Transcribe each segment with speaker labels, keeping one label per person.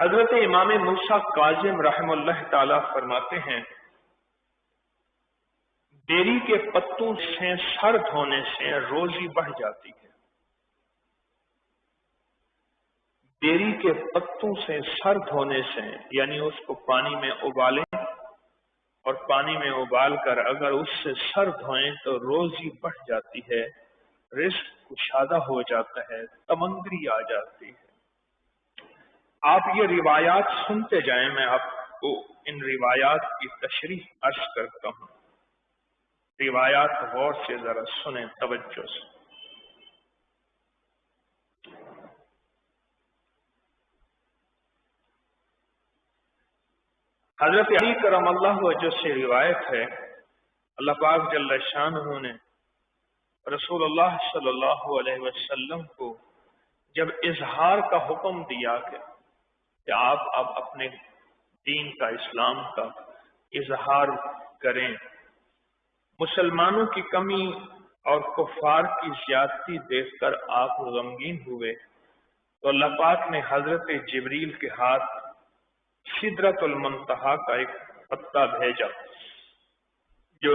Speaker 1: حضرت امام موسیٰ کاظم رحمہ تعالی فرماتے ہیں، بیری کے پتوں سے سر دھونے سے روزی بڑھ جاتی ہے۔ بیری کے پتوں سے سر دھونے سے یعنی اس کو پانی میں ابالیں اور پانی میں ابال کر اگر اس سے سر دھوئیں تو روزی بڑھ جاتی ہے، رزق کشادہ ہو جاتا ہے، تمندری آ جاتی ہے۔ آپ یہ روایات سنتے جائیں، میں آپ کو ان روایات کی تشریح عرض کرتا ہوں۔ روایات غور سے ذرا سنیں توجہ سے۔ حضرت علی کرم اللہ وجہ سے روایت ہے، اللہ پاک جل شانہ نے رسول اللہ صلی اللہ علیہ وسلم کو جب اظہار کا حکم دیا کہ آپ اب اپنے دین کا، اسلام کا اظہار کریں، مسلمانوں کی کمی اور کفار کی زیادتی دیکھ کر آپ غمگین ہوئے تو اللہ پاک نے حضرت جبریل کے ہاتھ سدرۃ المنتہا کا ایک پتا بھیجا جو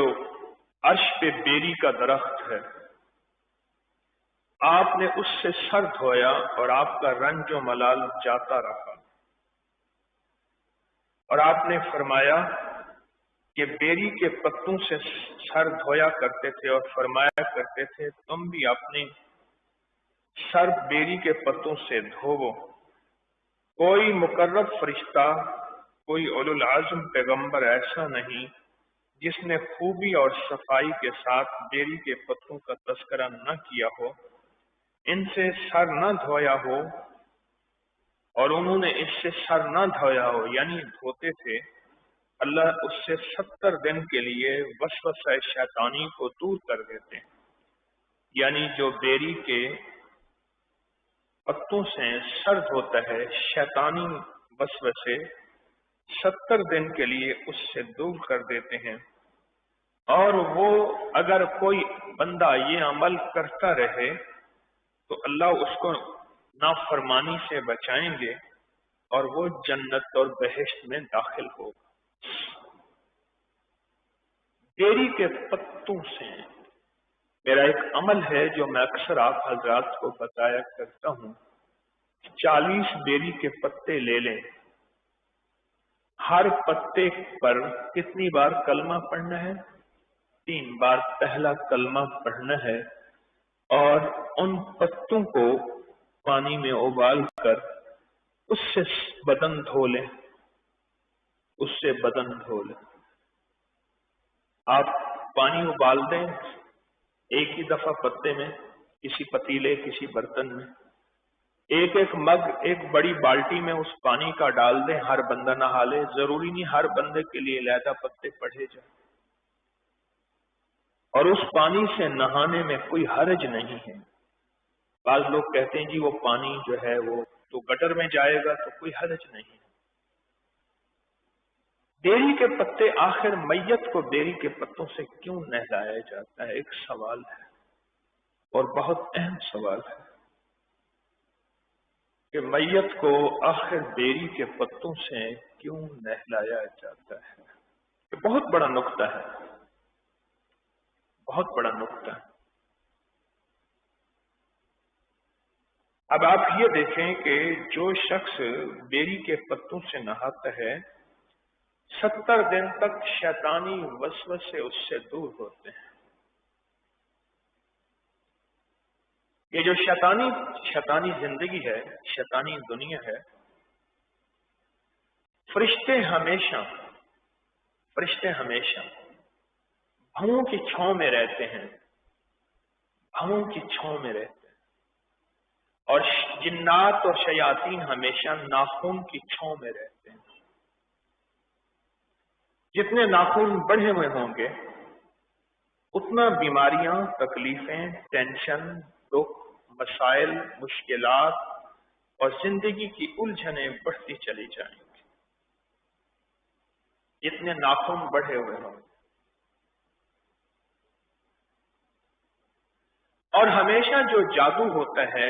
Speaker 1: عرش پہ بیری کا درخت ہے۔ آپ نے اس سے سر دھویا اور آپ کا رنج و ملال جاتا رہا، اور آپ نے فرمایا کہ بیری کے پتوں سے سر دھویا کرتے تھے اور فرمایا کرتے تھے تم بھی اپنی سر بیری کے پتوں سے دھوو۔ کوئی مقرب فرشتہ، کوئی اولو العزم پیغمبر ایسا نہیں جس نے خوبی اور صفائی کے ساتھ بیری کے پتوں کا تذکرہ نہ کیا ہو، ان سے سر نہ دھویا ہو اور انہوں نے اس سے سر نہ دھویا ہو، یعنی دھوتے تھے، اللہ اس سے 70 دن کے لیے وسوسہ شیطانی کو دور کر دیتے ہیں۔ یعنی جو بیری کے پتوں سے سر دھوتا ہے، شیطانی وسوسے 70 دن کے لیے اس سے دور کر دیتے ہیں، اور وہ اگر کوئی بندہ یہ عمل کرتا رہے تو اللہ اس کو نافرمانی سے بچائیں گے اور وہ جنت اور بہشت میں داخل ہوگا۔ بیری کے پتوں سے میرا ایک عمل ہے جو میں اکثر آپ حضرات کو بتایا کرتا ہوں، 40 بیری کے پتے لے لیں، ہر پتے پر کتنی بار کلمہ پڑھنا ہے؟ 3 بار پہلا کلمہ پڑھنا ہے، اور ان پتوں کو پانی میں ابال کر اس سے بدن دھو لیں، اس سے بدن دھو لیں۔ آپ پانی ابال دیں ایک ہی دفعہ پتے میں، کسی پتیلے، کسی برتن میں، ایک ایک مگ، ایک بڑی بالٹی میں اس پانی کا ڈال دیں، ہر بندہ نہا لے، ضروری نہیں ہر بندے کے لیے علیحدہ پتے پڑھے جائیں، اور اس پانی سے نہانے میں کوئی حرج نہیں ہے۔ بعض لوگ کہتے ہیں جی وہ پانی جو ہے وہ تو گٹر میں جائے گا تو کوئی حرج نہیں ہے۔ بیری کے پتے، آخر میت کو بیری کے پتوں سے کیوں نہلایا جاتا ہے؟ ایک سوال ہے اور بہت اہم سوال ہے کہ میت کو آخر بیری کے پتوں سے کیوں نہلایا جاتا ہے؟ یہ بہت بڑا نقطہ ہے، بہت بڑا نقطہ ہے۔ اب آپ یہ دیکھیں کہ جو شخص بیری کے پتوں سے نہاتا ہے 70 دن تک شیطانی وسوسے اس سے دور ہوتے ہیں۔ یہ جو شیطانی زندگی ہے، شیطانی دنیا ہے، فرشتے ہمیشہ بھوؤں کی چھاؤں میں رہتے ہیں، بھوؤں کی چھاؤں میں رہتے ہیں، اور جنات اور شیاطین ہمیشہ ناخن کی چھاؤں میں رہتے ہیں۔ جتنے ناخن بڑھے ہوئے ہوں گے اتنا بیماریاں، تکلیفیں، ٹینشن، دکھ، مسائل، مشکلات اور زندگی کی الجھنیں بڑھتی چلی جائیں گی، جتنے ناخن بڑھے ہوئے ہوں گے۔ اور ہمیشہ جو جادو ہوتا ہے